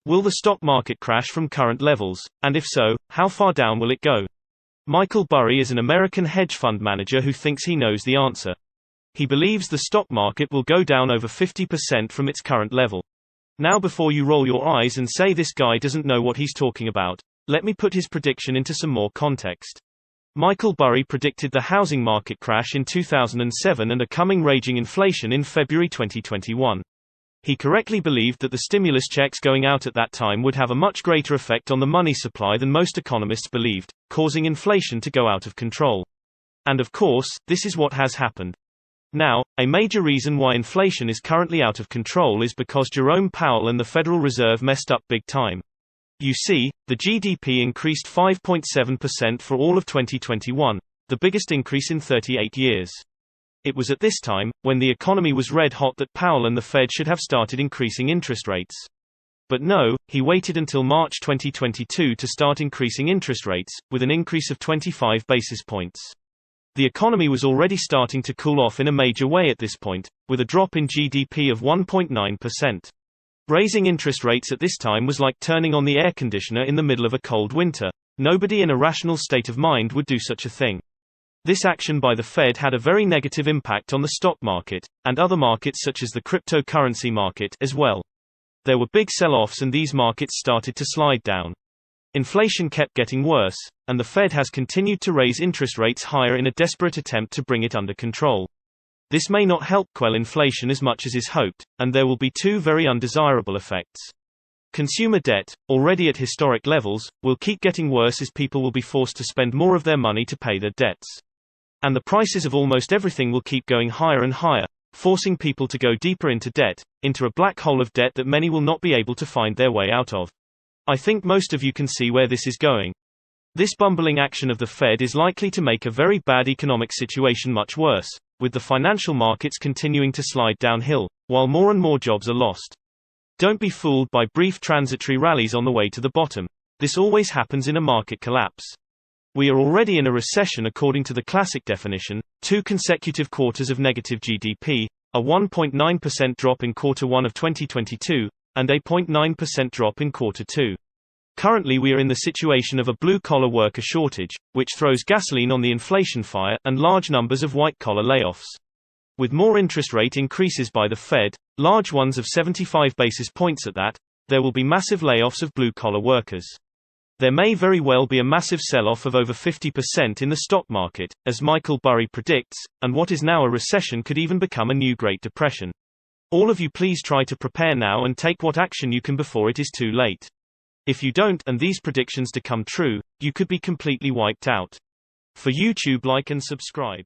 Will the stock market crash from current levels, and if so, how far down will it go? Michael Burry is an American hedge fund manager who thinks he knows the answer. He believes the stock market will go down over 50% from its current level. Now, before you roll your eyes and say this guy doesn't know what he's talking about, let me put his prediction into some more context. Michael Burry predicted the housing market crash in 2007 and a coming raging inflation in February 2021. He correctly believed that the stimulus checks going out at that time would have a much greater effect on the money supply than most economists believed, causing inflation to go out of control. And of course, this is what has happened. Now, a major reason why inflation is currently out of control is because Jerome Powell and the Federal Reserve messed up big time. You see, the GDP increased 5.7% for all of 2021, the biggest increase in 38 years. It was at this time, when the economy was red hot, that Powell and the Fed should have started increasing interest rates. But no, he waited until March 2022 to start increasing interest rates, with an increase of 25 basis points. The economy was already starting to cool off in a major way at this point, with a drop in GDP of 1.9%. Raising interest rates at this time was like turning on the air conditioner in the middle of a cold winter. Nobody in a rational state of mind would do such a thing. This action by the Fed had a very negative impact on the stock market, and other markets such as the cryptocurrency market as well. There were big sell-offs and these markets started to slide down. Inflation kept getting worse, and the Fed has continued to raise interest rates higher in a desperate attempt to bring it under control. This may not help quell inflation as much as is hoped, and there will be two very undesirable effects. Consumer debt, already at historic levels, will keep getting worse as people will be forced to spend more of their money to pay their debts. And the prices of almost everything will keep going higher and higher, forcing people to go deeper into debt, into a black hole of debt that many will not be able to find their way out of. I think most of you can see where this is going. This bumbling action of the Fed is likely to make a very bad economic situation much worse, with the financial markets continuing to slide downhill, while more and more jobs are lost. Don't be fooled by brief transitory rallies on the way to the bottom. This always happens in a market collapse. We are already in a recession according to the classic definition: 2 consecutive quarters of negative GDP, a 1.9% drop in Q1 of 2022, and a 0.9% drop in Q2. Currently we are in the situation of a blue-collar worker shortage, which throws gasoline on the inflation fire, and large numbers of white-collar layoffs. With more interest rate increases by the Fed, large ones of 75 basis points at that, there will be massive layoffs of blue-collar workers. There may very well be a massive sell-off of over 50% in the stock market, as Michael Burry predicts, and what is now a recession could even become a new Great Depression. All of you, please try to prepare now and take what action you can before it is too late. If you don't, and these predictions to come true, you could be completely wiped out. For YouTube, like and subscribe.